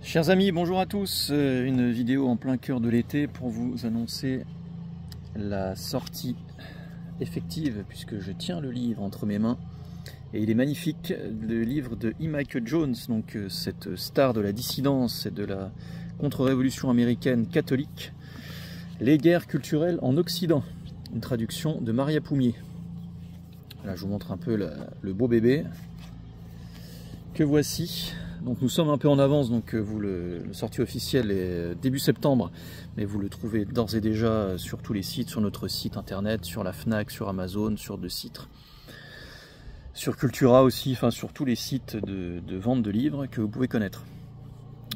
Chers amis, bonjour à tous. Une vidéo en plein cœur de l'été pour vous annoncer la sortie effective, puisque je tiens le livre entre mes mains et il est magnifique, le livre de E. Michael Jones, donc cette star de la dissidence et de la contre-révolution américaine catholique, Les guerres culturelles en Occident, une traduction de Maria Poumier. Là, je vous montre un peu le beau bébé que voici. Donc nous sommes un peu en avance, donc le sortie officielle est début septembre, mais vous le trouvez d'ores et déjà sur tous les sites, sur notre site internet, sur la Fnac, sur Amazon, sur De Citre, sur Cultura aussi, enfin sur tous les sites de vente de livres que vous pouvez connaître.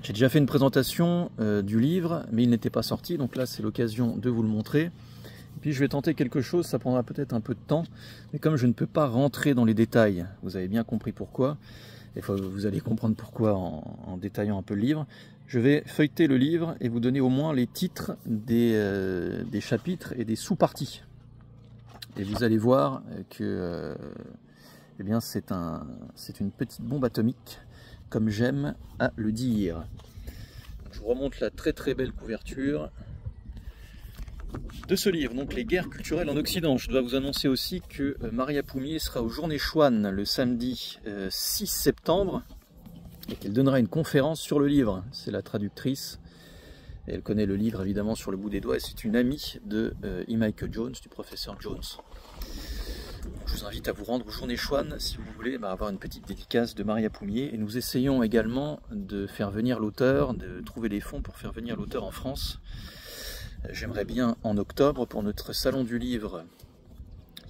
J'ai déjà fait une présentation du livre, mais il n'était pas sorti, donc là c'est l'occasion de vous le montrer. Et puis je vais tenter quelque chose, ça prendra peut-être un peu de temps, mais comme je ne peux pas rentrer dans les détails, vous avez bien compris pourquoi. Et vous allez comprendre pourquoi en détaillant un peu le livre. Je vais feuilleter le livre et vous donner au moins les titres des chapitres et des sous-parties. Et vous allez voir que eh bien c'est une petite bombe atomique, comme j'aime à le dire. Je vous remonte la très très belle couverture de ce livre, donc Les guerres culturelles en Occident. Je dois vous annoncer aussi que Maria Poumier sera aux Journées Chouane le samedi 6 septembre et qu'elle donnera une conférence sur le livre. C'est la traductrice et elle connaît le livre évidemment sur le bout des doigts et c'est une amie de E. Michael Jones, du professeur Jones. Je vous invite à vous rendre aux Journées Chouane si vous voulez avoir une petite dédicace de Maria Poumier, et nous essayons également de faire venir l'auteur, de trouver les fonds pour faire venir l'auteur en France. J'aimerais bien en octobre pour notre salon du livre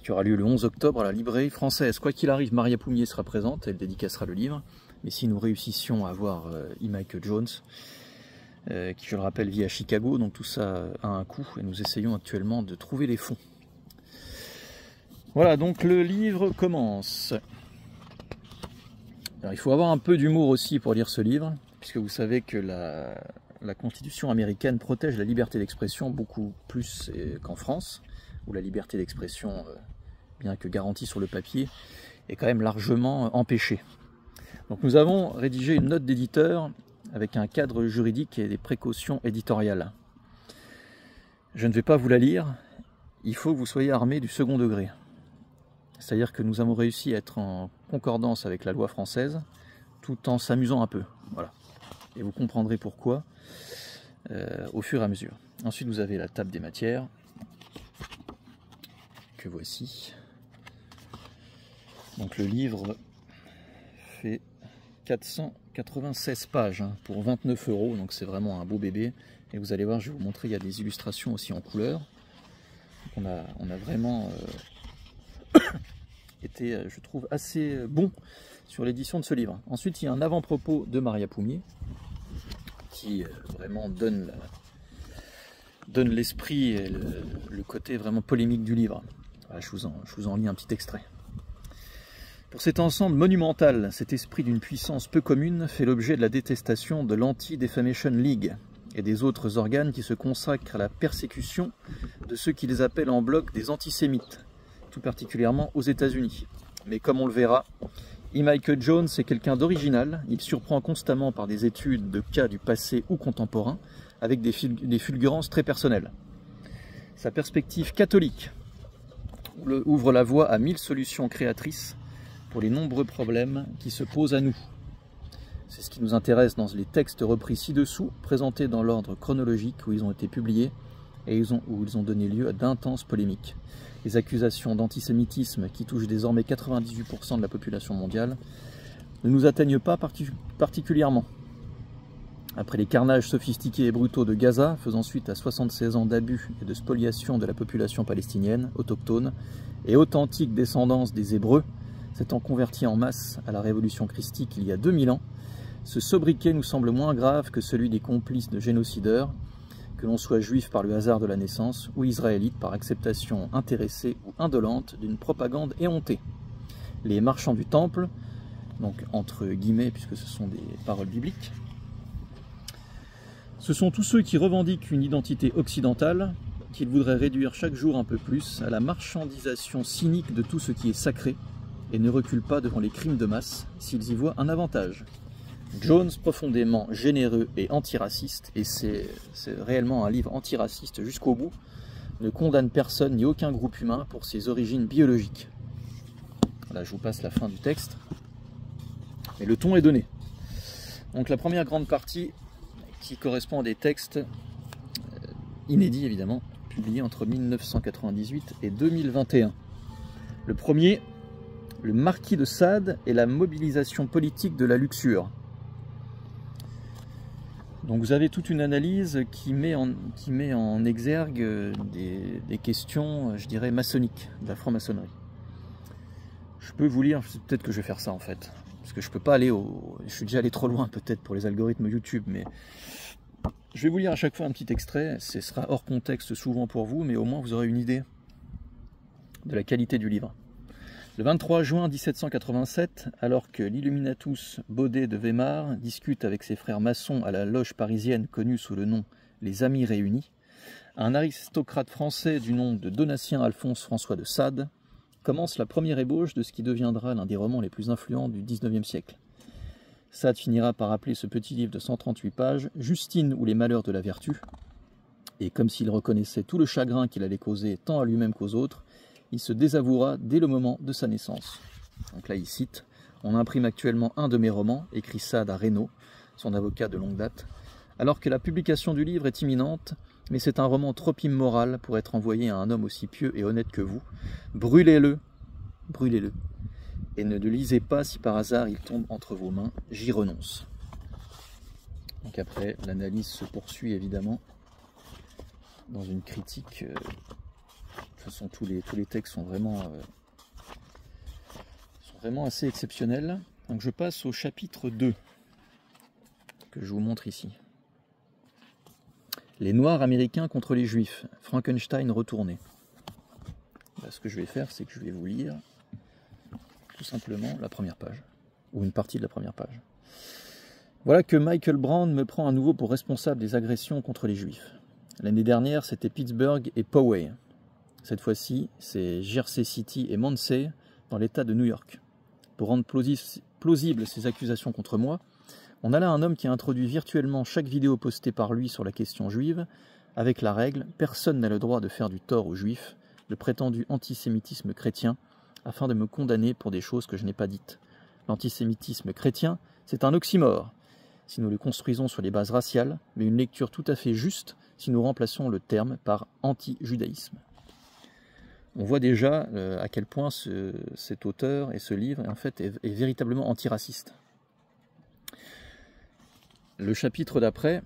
qui aura lieu le 11 octobre à la librairie française. Quoi qu'il arrive, Maria Poumier sera présente, elle dédicacera le livre. Mais si nous réussissions à avoir E. Michael Jones, qui je le rappelle vit à Chicago, donc tout ça a un coût et nous essayons actuellement de trouver les fonds. Voilà, donc le livre commence. Alors, il faut avoir un peu d'humour aussi pour lire ce livre, puisque vous savez que la Constitution américaine protège la liberté d'expression beaucoup plus qu'en France, où la liberté d'expression, bien que garantie sur le papier, est quand même largement empêchée. Donc nous avons rédigé une note d'éditeur avec un cadre juridique et des précautions éditoriales. Je ne vais pas vous la lire, il faut que vous soyez armés du second degré. C'est-à-dire que nous avons réussi à être en concordance avec la loi française, tout en s'amusant un peu. Voilà. Et vous comprendrez pourquoi au fur et à mesure. Ensuite, vous avez la table des matières, que voici. Donc le livre fait 496 pages pour 29 €, donc c'est vraiment un beau bébé. Et vous allez voir, je vais vous montrer, il y a des illustrations aussi en couleur. Donc on a vraiment été, je trouve, assez bon sur l'édition de ce livre. Ensuite, il y a un avant-propos de Maria Poumier, qui vraiment donne l'esprit et le côté vraiment polémique du livre. Voilà, je vous en lis un petit extrait. Pour cet ensemble monumental, cet esprit d'une puissance peu commune fait l'objet de la détestation de l'Anti-Defamation League et des autres organes qui se consacrent à la persécution de ceux qu'ils appellent en bloc des antisémites, tout particulièrement aux États-Unis. Mais comme on le verra, E. Michael Jones est quelqu'un d'original, il surprend constamment par des études de cas du passé ou contemporain, avec des fulgurances très personnelles. Sa perspective catholique ouvre la voie à 1000 solutions créatrices pour les nombreux problèmes qui se posent à nous. C'est ce qui nous intéresse dans les textes repris ci-dessous, présentés dans l'ordre chronologique où ils ont été publiés et où ils ont donné lieu à d'intenses polémiques. Les accusations d'antisémitisme qui touchent désormais 98% de la population mondiale ne nous atteignent pas particulièrement. Après les carnages sophistiqués et brutaux de Gaza, faisant suite à 76 ans d'abus et de spoliation de la population palestinienne, autochtone et authentique descendance des Hébreux, s'étant convertis en masse à la révolution christique il y a 2000 ans, ce sobriquet nous semble moins grave que celui des complices de génocideurs, que l'on soit juif par le hasard de la naissance ou israélite par acceptation intéressée ou indolente d'une propagande éhontée. Les marchands du temple, donc entre guillemets puisque ce sont des paroles bibliques, ce sont tous ceux qui revendiquent une identité occidentale, qu'ils voudraient réduire chaque jour un peu plus à la marchandisation cynique de tout ce qui est sacré et ne reculent pas devant les crimes de masse s'ils y voient un avantage. Jones, profondément généreux et antiraciste, et c'est réellement un livre antiraciste jusqu'au bout, ne condamne personne ni aucun groupe humain pour ses origines biologiques. Voilà, je vous passe la fin du texte. Mais le ton est donné. Donc la première grande partie qui correspond à des textes inédits évidemment, publiés entre 1998 et 2021. Le premier, le Marquis de Sade et la mobilisation politique de la Luxure. Donc vous avez toute une analyse qui met en exergue des questions, je dirais, maçonniques, de la franc-maçonnerie. Je peux vous lire, peut-être que je vais faire ça en fait, parce que je peux pas aller je suis déjà allé trop loin peut-être pour les algorithmes YouTube, mais je vais vous lire à chaque fois un petit extrait. Ce sera hors contexte souvent pour vous, mais au moins vous aurez une idée de la qualité du livre. Le 23 juin 1787, alors que l'Illuminatus Baudet de Weimar discute avec ses frères maçons à la loge parisienne connue sous le nom Les Amis Réunis, un aristocrate français du nom de Donatien Alphonse François de Sade commence la première ébauche de ce qui deviendra l'un des romans les plus influents du XIXe siècle. Sade finira par appeler ce petit livre de 138 pages « Justine ou les malheurs de la vertu », et comme s'il reconnaissait tout le chagrin qu'il allait causer tant à lui-même qu'aux autres, il se désavouera dès le moment de sa naissance. Donc là, il cite « On imprime actuellement un de mes romans, écrit Sade à Reynaud, son avocat de longue date, alors que la publication du livre est imminente, mais c'est un roman trop immoral pour être envoyé à un homme aussi pieux et honnête que vous. Brûlez-le, brûlez-le, et ne le lisez pas si par hasard il tombe entre vos mains, j'y renonce. » Donc après, l'analyse se poursuit évidemment dans une critique. De toute façon, tous les textes sont vraiment assez exceptionnels. Donc je passe au chapitre 2, que je vous montre ici. Les Noirs américains contre les Juifs, Frankenstein retourné. Là, ce que je vais faire, c'est que je vais vous lire tout simplement la première page, ou une partie de la première page. Voilà que Michael Brown me prend à nouveau pour responsable des agressions contre les Juifs. L'année dernière, c'était Pittsburgh et Poway. Cette fois-ci, c'est Jersey City et Muncie, dans l'État de New York. Pour rendre plausibles ces accusations contre moi, on a là un homme qui a introduit virtuellement chaque vidéo postée par lui sur la question juive, avec la règle « Personne n'a le droit de faire du tort aux Juifs », le prétendu antisémitisme chrétien, afin de me condamner pour des choses que je n'ai pas dites. L'antisémitisme chrétien, c'est un oxymore, si nous le construisons sur les bases raciales, mais une lecture tout à fait juste si nous remplaçons le terme par anti-judaïsme. On voit déjà à quel point cet auteur et ce livre en fait, est véritablement antiraciste. Le chapitre d'après,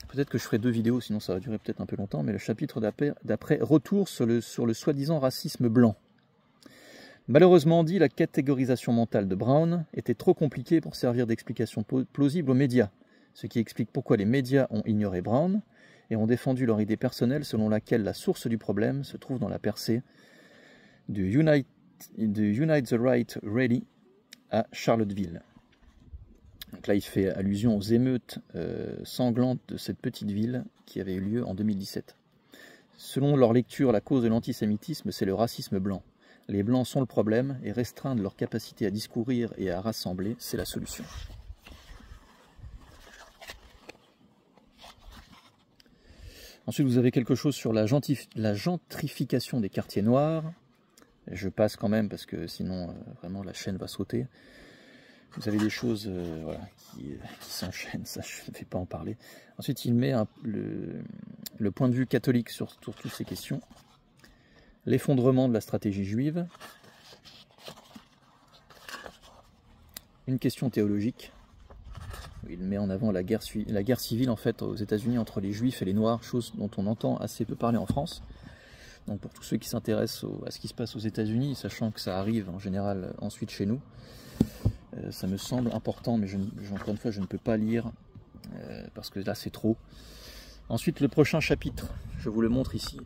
peut-être que je ferai 2 vidéos, sinon ça va durer peut-être un peu longtemps, mais le chapitre d'après, retour sur le soi-disant racisme blanc. Malheureusement dit, la catégorisation mentale de Brown était trop compliquée pour servir d'explication plausible aux médias, ce qui explique pourquoi les médias ont ignoré Brown et ont défendu leur idée personnelle selon laquelle la source du problème se trouve dans la percée de Unite the Right Rally à Charlottesville. Donc là, il fait allusion aux émeutes sanglantes de cette petite ville qui avait eu lieu en 2017. Selon leur lecture, la cause de l'antisémitisme, c'est le racisme blanc. Les blancs sont le problème et restreindre leur capacité à discourir et à rassembler, c'est la solution. Ensuite, vous avez quelque chose sur la gentrification des quartiers noirs. Je passe quand même parce que sinon, vraiment, la chaîne va sauter. Vous avez des choses voilà, qui s'enchaînent, ça je ne vais pas en parler. Ensuite, il met le point de vue catholique sur toutes ces questions. L'effondrement de la stratégie juive. Une question théologique. Il met en avant la guerre civile en fait aux États-Unis entre les Juifs et les Noirs, chose dont on entend assez peu parler en France. Donc pour tous ceux qui s'intéressent à ce qui se passe aux États-Unis, sachant que ça arrive en général ensuite chez nous, ça me semble important, mais encore une fois, je ne peux pas lire parce que là c'est trop. Ensuite, le prochain chapitre, je vous le montre ici.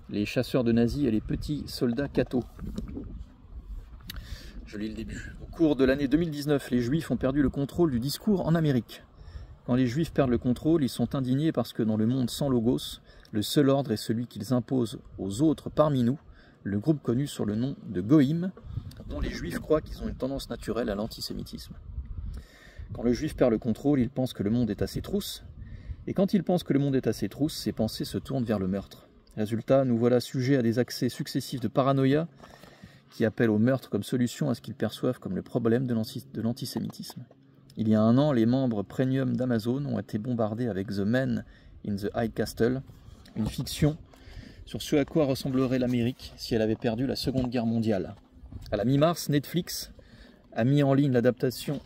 Les chasseurs de nazis et les petits soldats cathos. Je lis le début. Au cours de l'année 2019, les Juifs ont perdu le contrôle du discours en Amérique. Quand les Juifs perdent le contrôle, ils sont indignés parce que dans le monde sans logos, le seul ordre est celui qu'ils imposent aux autres parmi nous, le groupe connu sur le nom de Goïm, dont les Juifs croient qu'ils ont une tendance naturelle à l'antisémitisme. Quand le juif perd le contrôle, il pense que le monde est à ses trousses, et quand il pense que le monde est à ses trousses, ses pensées se tournent vers le meurtre. Résultat, nous voilà sujets à des accès successifs de paranoïa qui appellent au meurtre comme solution à ce qu'ils perçoivent comme le problème de l'antisémitisme. Il y a un an, les membres premium d'Amazon ont été bombardés avec The Man in the High Castle, une fiction sur ce à quoi ressemblerait l'Amérique si elle avait perdu la Seconde Guerre mondiale. À la mi-mars, Netflix a mis en ligne l'adaptation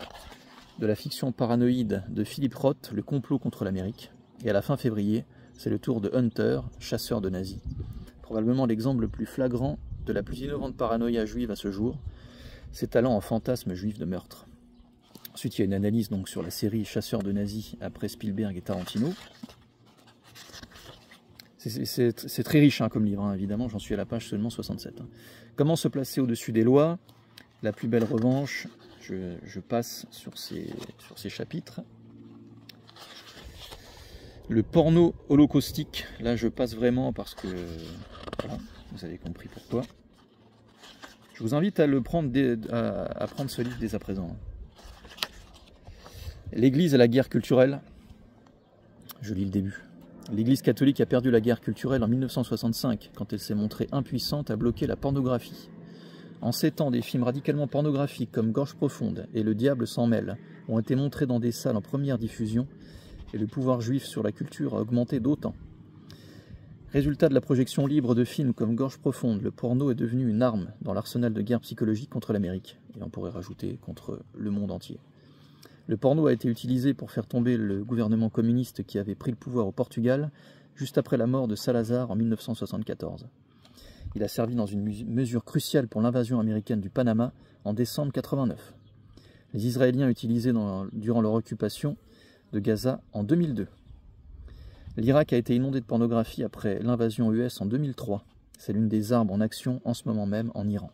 de la fiction paranoïde de Philip Roth, Le complot contre l'Amérique. Et à la fin février, c'est le tour de Hunter, chasseur de nazis. Probablement l'exemple le plus flagrant de la plus innovante paranoïa juive à ce jour, s'étalant en fantasme juif de meurtre. Ensuite, il y a une analyse donc sur la série Chasseurs de nazis après Spielberg et Tarantino. C'est très riche comme livre, hein, évidemment, j'en suis à la page seulement 67. Comment se placer au-dessus des lois? La plus belle revanche, je passe sur ces chapitres. Le porno holocaustique, là je passe vraiment parce que, voilà, vous avez compris pourquoi. Je vous invite à prendre ce livre dès à présent. L'Église et la guerre culturelle, je lis le début. L'Église catholique a perdu la guerre culturelle en 1965, quand elle s'est montrée impuissante à bloquer la pornographie. En 7 ans, des films radicalement pornographiques comme Gorge profonde et Le diable s'en mêle ont été montrés dans des salles en première diffusion, et le pouvoir juif sur la culture a augmenté d'autant. Résultat de la projection libre de films comme Gorge profonde, le porno est devenu une arme dans l'arsenal de guerre psychologique contre l'Amérique, et on pourrait rajouter contre le monde entier. Le porno a été utilisé pour faire tomber le gouvernement communiste qui avait pris le pouvoir au Portugal juste après la mort de Salazar en 1974. Il a servi dans une mesure cruciale pour l'invasion américaine du Panama en décembre 1989. Les Israéliens utilisés durant leur occupation de Gaza en 2002. L'Irak a été inondé de pornographie après l'invasion US en 2003. C'est l'une des armes en action en ce moment même en Iran.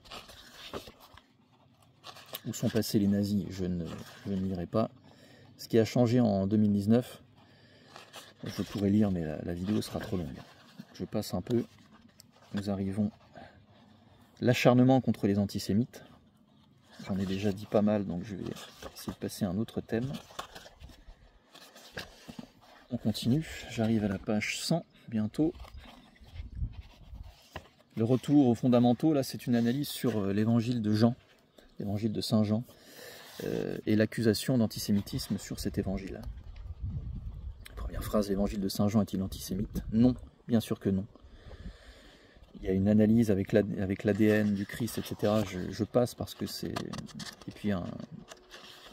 Où sont passés les nazis? Je ne lirai pas. Ce qui a changé en 2019, je pourrais lire, mais la vidéo sera trop longue. Je passe un peu. Nous arrivons. L'acharnement contre les antisémites. J'en ai déjà dit pas mal, donc je vais essayer de passer à un autre thème. On continue. J'arrive à la page 100 bientôt. Le retour aux fondamentaux, là c'est une analyse sur l'évangile de Jean, l'évangile de Saint Jean, et l'accusation d'antisémitisme sur cet évangile. Première phrase, l'évangile de Saint Jean est-il antisémite? Non, bien sûr que non. Il y a une analyse avec l'ADN du Christ, etc. Je passe parce que c'est... Et puis une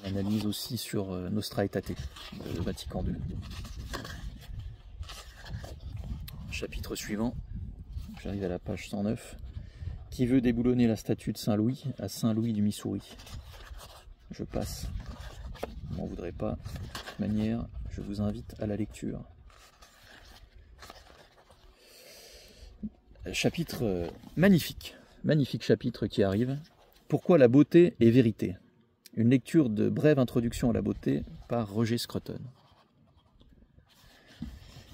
analyse aussi sur Nostra Aetate, de Vatican II. Chapitre suivant, j'arrive à la page 109. Qui veut déboulonner la statue de Saint-Louis à Saint-Louis du Missouri? Je passe. Je m'en voudrais pas. De toute manière, je vous invite à la lecture. Chapitre magnifique. Magnifique chapitre qui arrive. Pourquoi la beauté est vérité? Une lecture de brève introduction à la beauté par Roger Scruton.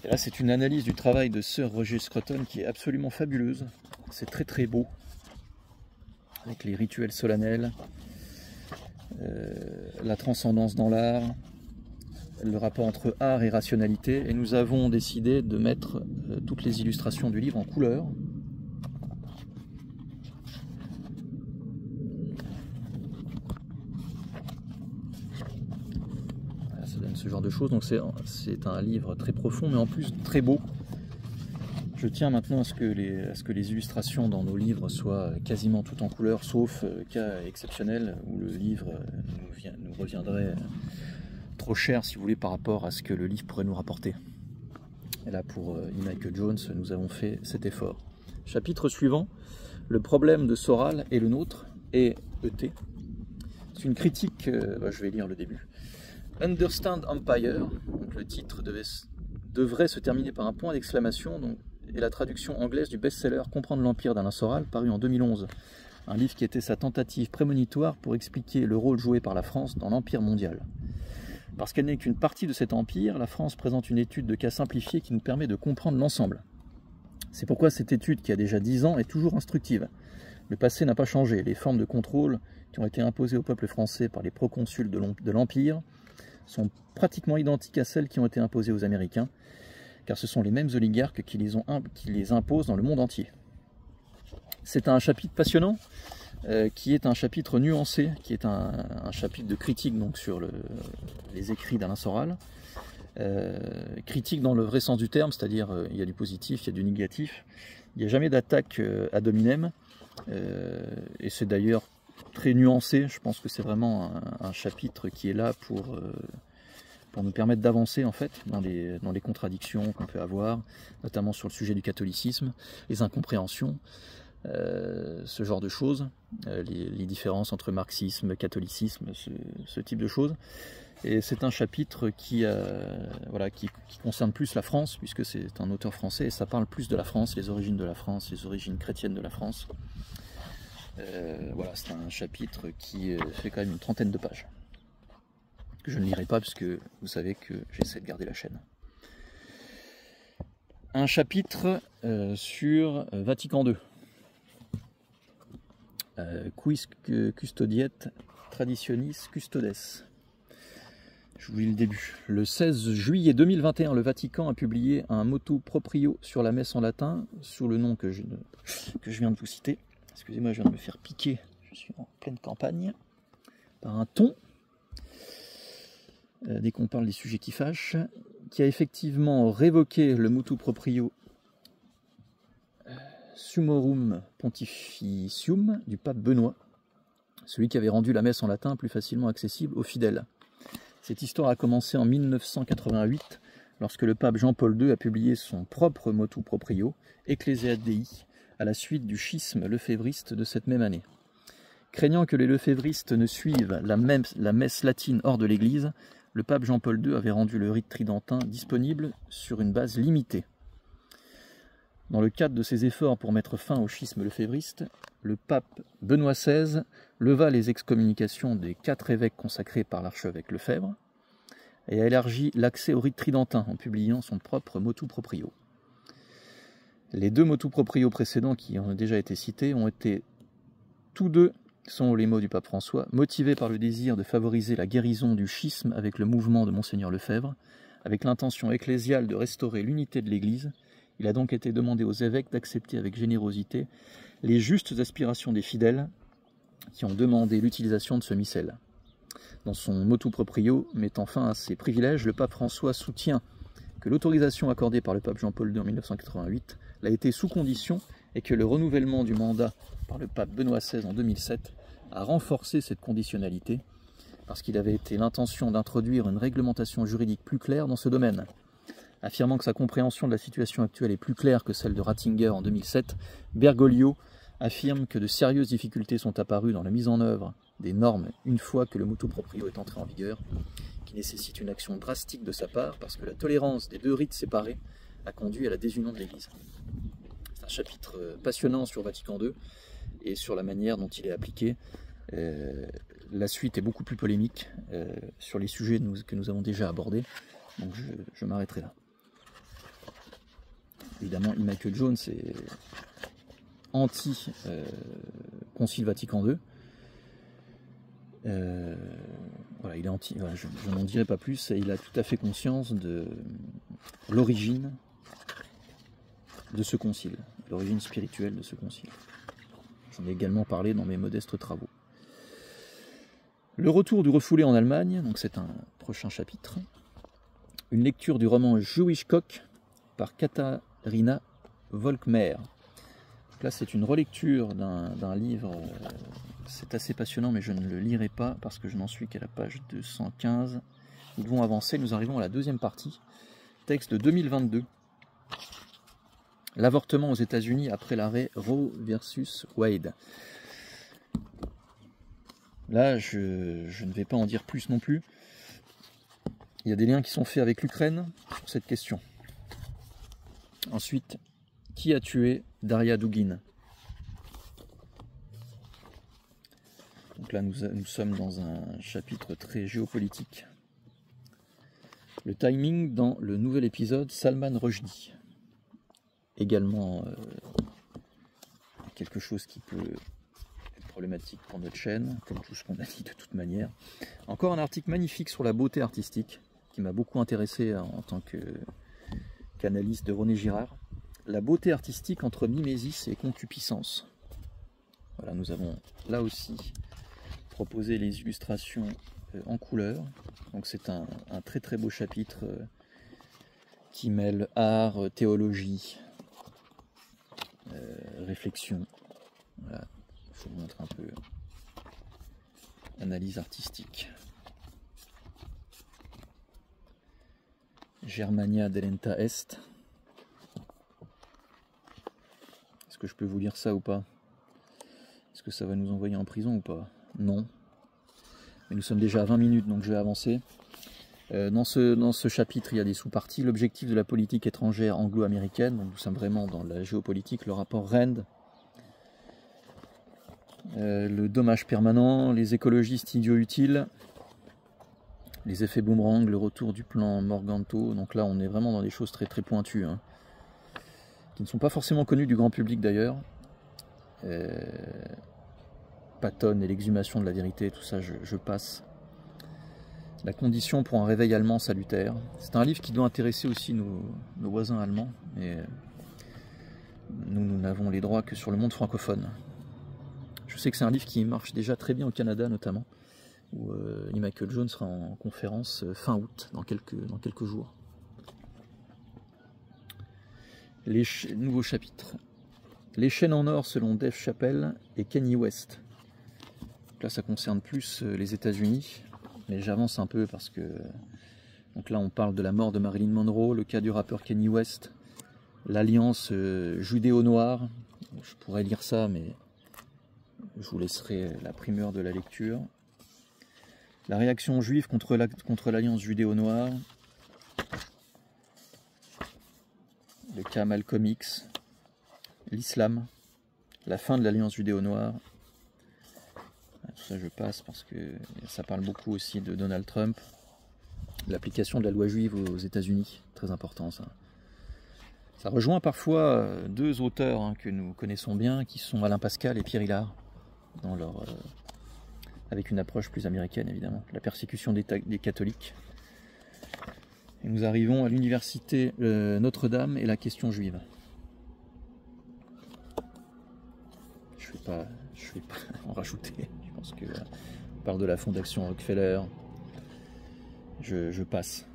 Et là, c'est une analyse du travail de Sir Roger Scruton qui est absolument fabuleuse. C'est très très beau. Avec les rituels solennels, la transcendance dans l'art, le rapport entre art et rationalité. Et nous avons décidé de mettre toutes les illustrations du livre en couleur. Voilà, ça donne ce genre de choses. Donc c'est un livre très profond, mais en plus très beau. Je tiens maintenant à ce que les illustrations dans nos livres soient quasiment toutes en couleur, sauf cas exceptionnel où le livre nous reviendrait trop cher, si vous voulez, par rapport à ce que le livre pourrait nous rapporter. Et là, pour E. Michael Jones, nous avons fait cet effort. Chapitre suivant, le problème de Soral et le nôtre, et ET. C'est une critique, je vais lire le début. Understand Empire, donc le titre devrait se terminer par un point d'exclamation, et la traduction anglaise du best-seller Comprendre l'Empire d'Alain Soral, paru en 2011. Un livre qui était sa tentative prémonitoire pour expliquer le rôle joué par la France dans l'Empire mondial. Parce qu'elle n'est qu'une partie de cet empire, la France présente une étude de cas simplifiée qui nous permet de comprendre l'ensemble. C'est pourquoi cette étude, qui a déjà 10 ans, est toujours instructive. Le passé n'a pas changé. Les formes de contrôle qui ont été imposées au peuple français par les proconsuls de l'Empire sont pratiquement identiques à celles qui ont été imposées aux Américains, car ce sont les mêmes oligarques qui les imposent dans le monde entier. C'est un chapitre passionnant, qui est un chapitre nuancé, qui est un chapitre de critique donc, sur les écrits d'Alain Soral. Critique dans le vrai sens du terme, c'est-à-dire il y a du positif, il y a du négatif. Il n'y a jamais d'attaque ad hominem, et c'est d'ailleurs très nuancé. Je pense que c'est vraiment un chapitre qui est là pour nous permettre d'avancer en fait dans les contradictions qu'on peut avoir, notamment sur le sujet du catholicisme, les incompréhensions, ce genre de choses, les différences entre marxisme, catholicisme, ce type de choses. Et c'est un chapitre qui concerne plus la France, puisque c'est un auteur français, et ça parle plus de la France, les origines de la France, les origines chrétiennes de la France. Voilà, c'est un chapitre qui fait quand même une trentaine de pages, que je ne lirai pas, puisque vous savez que j'essaie de garder la chaîne. Un chapitre sur Vatican II. Quis custodiet traditionis custodes. Je vous lis le début. Le 16 juillet 2021, le Vatican a publié un motu proprio sur la messe en latin, sous le nom que je viens de vous citer. Excusez-moi, je viens de me faire piquer, je suis en pleine campagne, par un thon, dès qu'on parle des sujets qui fâchent, qui a effectivement révoqué le motu proprio Summorum Pontificium du pape Benoît, celui qui avait rendu la messe en latin plus facilement accessible aux fidèles. Cette histoire a commencé en 1988, lorsque le pape Jean-Paul II a publié son propre motu proprio, Ecclesia Dei, à la suite du schisme lefévriste de cette même année. Craignant que les lefévristes ne suivent la messe latine hors de l'Église, le pape Jean-Paul II avait rendu le rite tridentin disponible sur une base limitée. Dans le cadre de ses efforts pour mettre fin au schisme lefévriste, le pape Benoît XVI leva les excommunications des 4 évêques consacrés par l'archevêque Lefebvre et a élargi l'accès au rite tridentin en publiant son propre motu proprio. Les 2 motu proprio précédents qui ont déjà été cités ont été tous deux, selon les mots du pape François, motivés par le désir de favoriser la guérison du schisme avec le mouvement de Monseigneur Lefebvre, avec l'intention ecclésiale de restaurer l'unité de l'Église. Il a donc été demandé aux évêques d'accepter avec générosité les justes aspirations des fidèles qui ont demandé l'utilisation de ce missel. Dans son motu proprio mettant fin à ses privilèges, le pape François soutient que l'autorisation accordée par le pape Jean-Paul II en 1988 l'a été sous condition et que le renouvellement du mandat par le pape Benoît XVI en 2007 a renforcé cette conditionnalité parce qu'il avait été l'intention d'introduire une réglementation juridique plus claire dans ce domaine. Affirmant que sa compréhension de la situation actuelle est plus claire que celle de Ratzinger en 2007, Bergoglio affirme que de sérieuses difficultés sont apparues dans la mise en œuvre des normes une fois que le motu proprio est entré en vigueur, qui nécessite une action drastique de sa part parce que la tolérance des 2 rites séparés a conduit à la désunion de l'Église. C'est un chapitre passionnant sur Vatican II et sur la manière dont il est appliqué. La suite est beaucoup plus polémique sur les sujets que nous avons déjà abordés, donc je m'arrêterai là. Évidemment, Michael Jones est anti-Concile Vatican II. Voilà, il est anti. Voilà, je n'en dirai pas plus. Et il a tout à fait conscience de l'origine de ce concile, l'origine spirituelle de ce concile. J'en ai également parlé dans mes modestes travaux. Le retour du refoulé en Allemagne, donc c'est un prochain chapitre. Une lecture du roman Jewish Cock par Katharina Volkmer. Donc là, c'est une relecture d'un livre, c'est assez passionnant, mais je ne le lirai pas parce que je n'en suis qu'à la page 215. Nous devons avancer, nous arrivons à la 2e partie, texte de 2022. L'avortement aux États-Unis après l'arrêt Roe versus Wade. Là, je ne vais pas en dire plus non plus. Il y a des liens qui sont faits avec l'Ukraine sur cette question. Ensuite, qui a tué Daria Dugin? Donc là, nous sommes dans un chapitre très géopolitique. Le timing dans le nouvel épisode Salman Rushdie. Également quelque chose qui peut être problématique pour notre chaîne, comme tout ce qu'on a dit de toute manière. Encore un article magnifique sur la beauté artistique, qui m'a beaucoup intéressé en tant qu'analyste de René Girard. La beauté artistique entre mimésis et concupiscence. Voilà, nous avons là aussi proposé les illustrations en couleur. Donc c'est un très très beau chapitre qui mêle art, théologie, réflexion. Voilà, je vous montre un peu l'analyse artistique. Germania delenta est. Est-ce que je peux vous lire ça ou pas? Est-ce que ça va nous envoyer en prison ou pas? Non. Mais nous sommes déjà à 20 minutes, donc je vais avancer. Dans ce chapitre, il y a des sous-parties. L'objectif de la politique étrangère anglo-américaine, donc nous sommes vraiment dans la géopolitique, le rapport Rand, le dommage permanent, les écologistes idiots utiles, les effets boomerang, le retour du plan Morganto. Donc là, on est vraiment dans des choses très très pointues, hein, qui ne sont pas forcément connues du grand public d'ailleurs. Patton et l'exhumation de la vérité, tout ça, je passe. La condition pour un réveil allemand salutaire. C'est un livre qui doit intéresser aussi nos voisins allemands, mais nous n'avons les droits que sur le monde francophone. Je sais que c'est un livre qui marche déjà très bien au Canada notamment, où Lee Michael Jones sera en conférence fin août, dans quelques jours. Les nouveaux chapitres. Les chaînes en or selon Dave Chappelle et Kanye West. Là, ça concerne plus les États-Unis, mais j'avance un peu parce que donc là, on parle de la mort de Marilyn Monroe, le cas du rappeur Kanye West, l'alliance judéo-noire. Je pourrais lire ça, mais je vous laisserai la primeur de la lecture. La réaction juive contre l'alliance judéo-noire, le cas Malcolm X, l'islam, la fin de l'alliance judéo-noire. Tout ça je passe parce que ça parle beaucoup aussi de Donald Trump, l'application de la loi juive aux États-Unis, très important ça. Ça rejoint parfois deux auteurs hein, que nous connaissons bien, qui sont Alain Pascal et Pierre Hillard, dans leur, avec une approche plus américaine évidemment, la persécution des catholiques. Et nous arrivons à l'université Notre-Dame et la question juive. Je vais pas en rajouter. Je pense que on parle de la fondation Rockefeller. Je passe.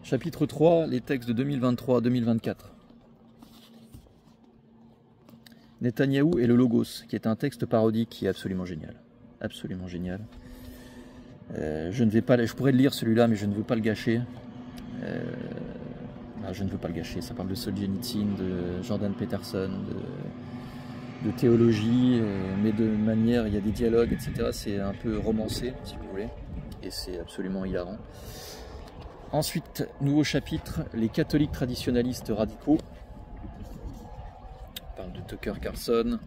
Chapitre 3, les textes de 2023-2024. Netanyahou et le Logos, qui est un texte parodique qui est absolument génial. Absolument génial. Je pourrais le lire celui-là, mais je ne veux pas le gâcher. Je ne veux pas le gâcher. Ça parle de Solzhenitsyn, de Jordan Peterson, de théologie, mais de manière, il y a des dialogues, etc. C'est un peu romancé, si vous voulez, et c'est absolument hilarant. Ensuite, nouveau chapitre, les catholiques traditionnalistes radicaux. On parle de Tucker Carlson,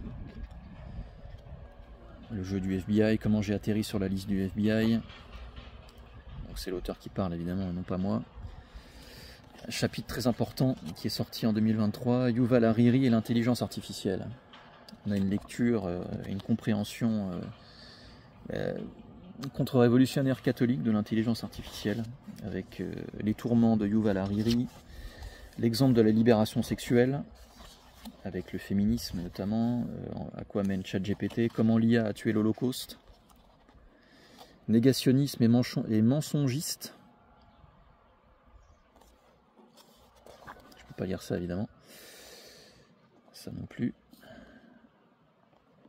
le jeu du FBI, comment j'ai atterri sur la liste du FBI. Donc c'est l'auteur qui parle évidemment, non pas moi. Un chapitre très important qui est sorti en 2023, Yuval Hariri et l'intelligence artificielle. On a une lecture, une compréhension contre-révolutionnaire catholique de l'intelligence artificielle, avec les tourments de Yuval Hariri, l'exemple de la libération sexuelle, avec le féminisme notamment, à quoi mène ChatGPT, comment l'IA a tué l'Holocauste, négationnisme et mensongiste. Je ne peux pas lire ça évidemment, ça non plus.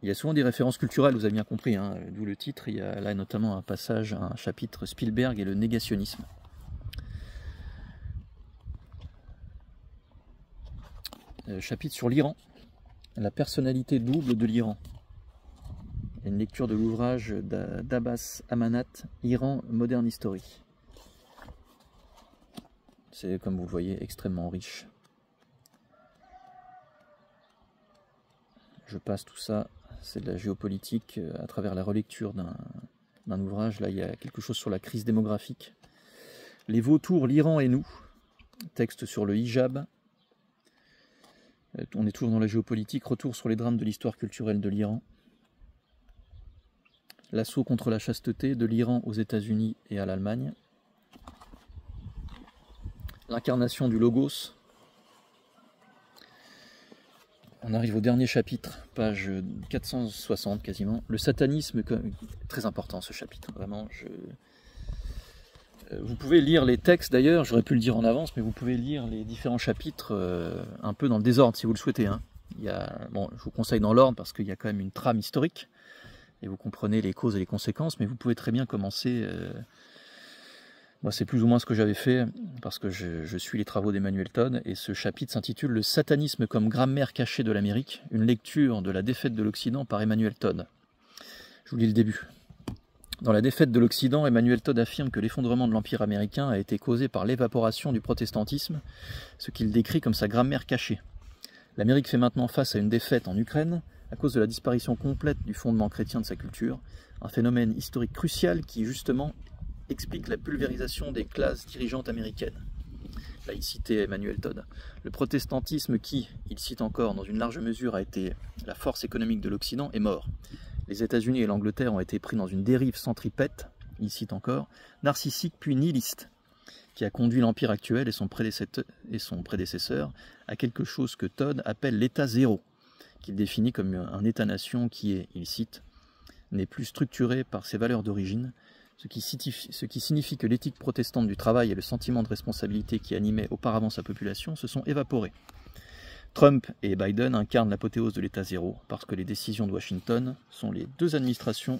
Il y a souvent des références culturelles, vous avez bien compris, hein, d'où le titre. Il y a là notamment un passage, un chapitre Spielberg et le négationnisme. Chapitre sur l'Iran, la personnalité double de l'Iran. Une lecture de l'ouvrage d'Abbas Amanat, Iran Modern History. C'est, comme vous le voyez, extrêmement riche. Je passe tout ça. C'est de la géopolitique à travers la relecture d'un ouvrage. Là, il y a quelque chose sur la crise démographique. Les vautours, l'Iran et nous. Texte sur le hijab. On est toujours dans la géopolitique. Retour sur les drames de l'histoire culturelle de l'Iran. L'assaut contre la chasteté de l'Iran aux États-Unis et à l'Allemagne. L'incarnation du Logos. On arrive au dernier chapitre, page 460 quasiment. Le satanisme, très important ce chapitre, vraiment. Vous pouvez lire les textes d'ailleurs, j'aurais pu le dire en avance, mais vous pouvez lire les différents chapitres un peu dans le désordre si vous le souhaitez. Hein. Bon, je vous conseille dans l'ordre parce qu'il y a quand même une trame historique et vous comprenez les causes et les conséquences, mais vous pouvez très bien commencer. Moi, c'est plus ou moins ce que j'avais fait parce que je suis les travaux d'Emmanuel Todd et ce chapitre s'intitule « Le satanisme comme grammaire cachée de l'Amérique, une lecture de la défaite de l'Occident par Emmanuel Todd ». Je vous lis le début. Dans la défaite de l'Occident, Emmanuel Todd affirme que l'effondrement de l'Empire américain a été causé par l'évaporation du protestantisme, ce qu'il décrit comme sa grammaire cachée. L'Amérique fait maintenant face à une défaite en Ukraine à cause de la disparition complète du fondement chrétien de sa culture, un phénomène historique crucial qui, justement, explique la pulvérisation des classes dirigeantes américaines. Là, il citait Emmanuel Todd. Le protestantisme qui, il cite encore, dans une large mesure a été la force économique de l'Occident, est mort. Les États-Unis et l'Angleterre ont été pris dans une dérive centripète, il cite encore, narcissique puis nihiliste, qui a conduit l'Empire actuel et son prédécesseur à quelque chose que Todd appelle l'état zéro, qu'il définit comme un État-nation qui est, il cite, n'est plus structuré par ses valeurs d'origine, ce qui signifie que l'éthique protestante du travail et le sentiment de responsabilité qui animait auparavant sa population se sont évaporés. Trump et Biden incarnent l'apothéose de l'état zéro, parce que les décisions de Washington sous les deux administrations,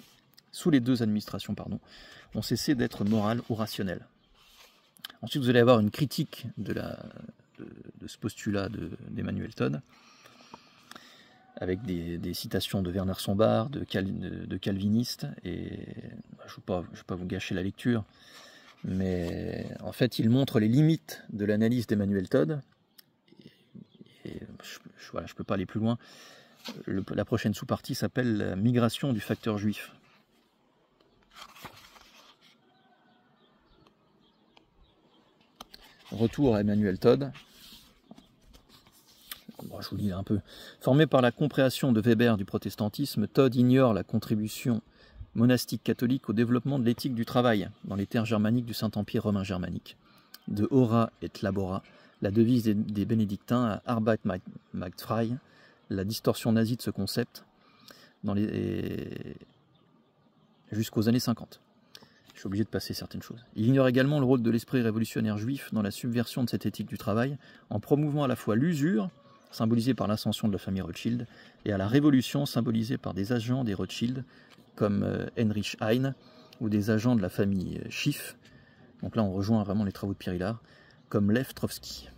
ont cessé d'être morales ou rationnelles. Ensuite, vous allez avoir une critique de ce postulat d'Emmanuel Todd, avec des citations de Werner Sombart, de calvinistes, et je ne vais pas vous gâcher la lecture, mais en fait il montre les limites de l'analyse d'Emmanuel Todd, et je ne peux pas aller plus loin. La prochaine sous-partie s'appelle la migration du facteur juif. Retour à Emmanuel Todd. Bon, je vous lis un peu. Formé par la compréhension de Weber du protestantisme, Todd ignore la contribution monastique catholique au développement de l'éthique du travail dans les terres germaniques du Saint-Empire romain germanique. De Ora et Labora, la devise des bénédictins, à Arbeit macht frei, la distorsion nazie de ce concept jusqu'aux années 50. Je suis obligé de passer certaines choses. Il ignore également le rôle de l'esprit révolutionnaire juif dans la subversion de cette éthique du travail, en promouvant à la fois l'usure, symbolisée par l'ascension de la famille Rothschild, et à la révolution symbolisée par des agents des Rothschild, comme Heinrich Heine, ou des agents de la famille Schiff. Donc là, on rejoint vraiment les travaux de Pierre Hillard, comme Lev Trotsky.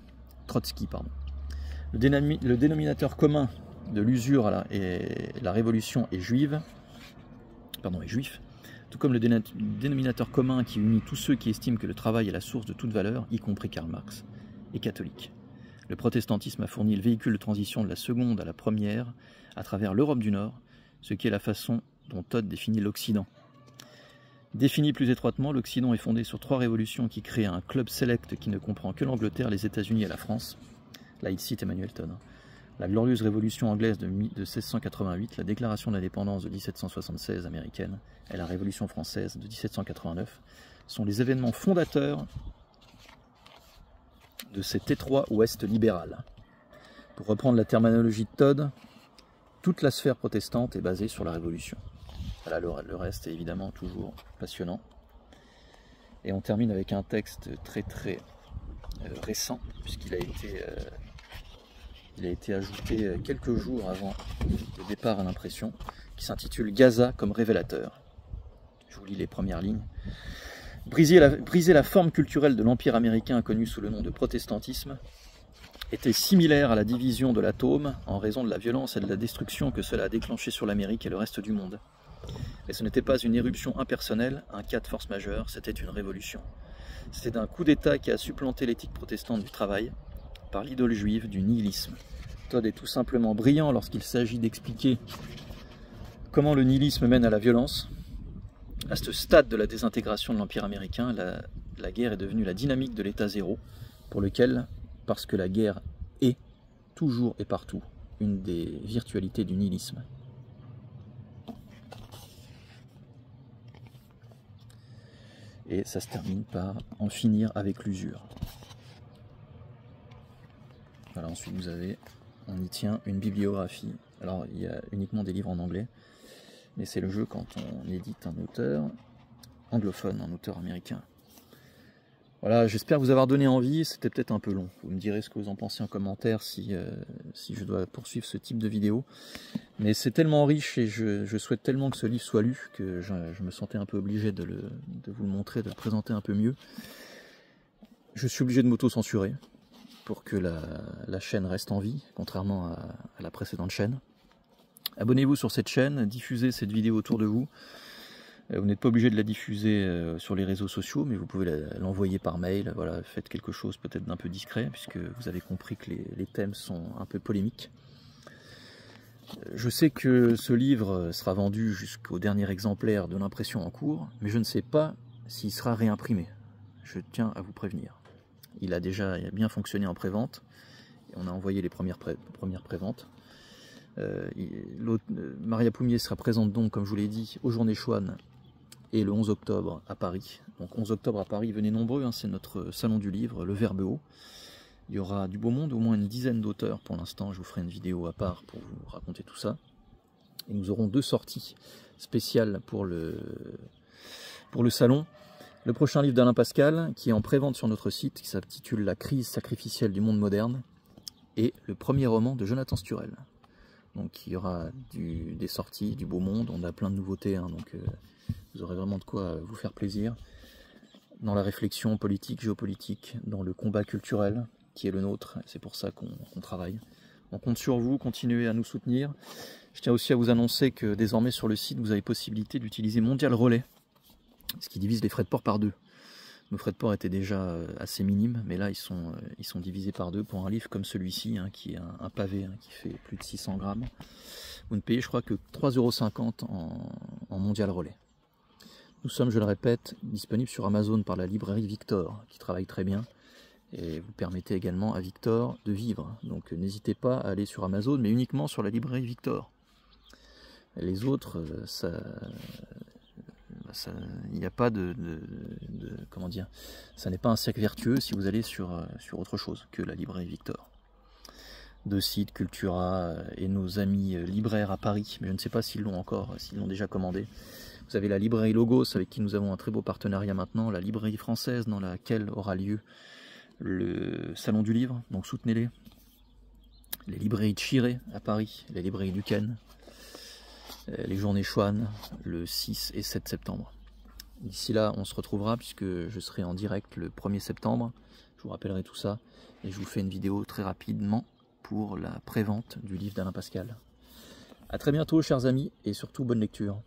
Le dénominateur commun de l'usure et la révolution est juif, tout comme le dénominateur commun qui unit tous ceux qui estiment que le travail est la source de toute valeur, y compris Karl Marx, est catholique. Le protestantisme a fourni le véhicule de transition de la seconde à la première à travers l'Europe du Nord, ce qui est la façon dont Todd définit l'Occident. Défini plus étroitement, l'Occident est fondé sur 3 révolutions qui créent un club select qui ne comprend que l'Angleterre, les États-Unis et la France. Là, il cite Emmanuel Todd. La glorieuse révolution anglaise de 1688, la déclaration d'indépendance de 1776 américaine et la révolution française de 1789 sont les événements fondateurs de cet étroit ouest libéral. Pour reprendre la terminologie de Todd, toute la sphère protestante est basée sur la Révolution. Voilà, le reste est évidemment toujours passionnant. Et on termine avec un texte très récent, puisqu'il a été ajouté quelques jours avant le départ à l'impression, qui s'intitule « Gaza comme révélateur ». Je vous lis les premières lignes. Briser la forme culturelle de l'Empire américain connu sous le nom de protestantisme était similaire à la division de l'atome en raison de la violence et de la destruction que cela a déclenché sur l'Amérique et le reste du monde. Mais ce n'était pas une éruption impersonnelle, un cas de force majeure, c'était une révolution. C'était un coup d'État qui a supplanté l'éthique protestante du travail par l'idole juive du nihilisme. Todd est tout simplement brillant lorsqu'il s'agit d'expliquer comment le nihilisme mène à la violence. À ce stade de la désintégration de l'Empire américain, la guerre est devenue la dynamique de l'état zéro, pour lequel, parce que la guerre est, toujours et partout une des virtualités du nihilisme. Et ça se termine par en finir avec l'usure. Voilà, ensuite vous avez, on y tient une bibliographie. Alors il y a uniquement des livres en anglais, mais c'est le jeu quand on édite un auteur anglophone, un auteur américain. Voilà, j'espère vous avoir donné envie, c'était peut-être un peu long. Vous me direz ce que vous en pensez en commentaire si je dois poursuivre ce type de vidéo. Mais c'est tellement riche et je souhaite tellement que ce livre soit lu que je me sentais un peu obligé de vous le montrer, de le présenter un peu mieux. Je suis obligé de m'auto-censurer pour que la chaîne reste en vie, contrairement à la précédente chaîne. Abonnez-vous sur cette chaîne, diffusez cette vidéo autour de vous. Vous n'êtes pas obligé de la diffuser sur les réseaux sociaux, mais vous pouvez l'envoyer par mail. Voilà, faites quelque chose peut-être d'un peu discret, puisque vous avez compris que les thèmes sont un peu polémiques. Je sais que ce livre sera vendu jusqu'au dernier exemplaire de l'impression en cours, mais je ne sais pas s'il sera réimprimé. Je tiens à vous prévenir. Il a déjà bien fonctionné en pré-vente, et on a envoyé les premières pré-ventes. Maria Poumier sera présente donc, comme je vous l'ai dit, aux Journées Chouane et le 11 octobre à Paris. Donc 11 octobre à Paris, venez nombreux, hein, c'est notre salon du livre, le Verbe Haut. Il y aura du beau monde, au moins une dizaine d'auteurs pour l'instant, je vous ferai une vidéo à part pour vous raconter tout ça. Et nous aurons 2 sorties spéciales pour le salon. Le prochain livre d'Alain Pascal, qui est en pré-vente sur notre site, qui s'intitule La crise sacrificielle du monde moderne, et le premier roman de Jonathan Sturel. Donc il y aura des sorties, du beau monde, on a plein de nouveautés, hein, donc vous aurez vraiment de quoi vous faire plaisir dans la réflexion politique, géopolitique, dans le combat culturel qui est le nôtre, c'est pour ça qu'on travaille. On compte sur vous, continuez à nous soutenir. Je tiens aussi à vous annoncer que désormais sur le site, vous avez possibilité d'utiliser Mondial Relais, ce qui divise les frais de port par 2. Nos frais de port étaient déjà assez minimes, mais là ils sont divisés par 2 pour un livre comme celui-ci, hein, qui est un pavé, hein, qui fait plus de 600 grammes. Vous ne payez, je crois, que 3,50 € en Mondial Relais. Nous sommes, je le répète, disponibles sur Amazon par la librairie Victor, qui travaille très bien, et vous permettez également à Victor de vivre. Donc n'hésitez pas à aller sur Amazon, mais uniquement sur la librairie Victor. Les autres, il n'y a pas comment dire, ça n'est pas un cercle vertueux si vous allez sur autre chose que la librairie Victor. De sites, Cultura et nos amis libraires à Paris, mais je ne sais pas s'ils l'ont encore, s'ils l'ont déjà commandé. Vous avez la librairie Logos avec qui nous avons un très beau partenariat maintenant, la librairie française dans laquelle aura lieu le salon du livre, donc soutenez-les. Les librairies Chiré à Paris, les librairies Duquesne, les Journées Chouane le 6 et 7 septembre. D'ici là, on se retrouvera puisque je serai en direct le 1er septembre. Je vous rappellerai tout ça et je vous fais une vidéo très rapidement pour la prévente du livre d'Alain Pascal. A très bientôt, chers amis, et surtout bonne lecture.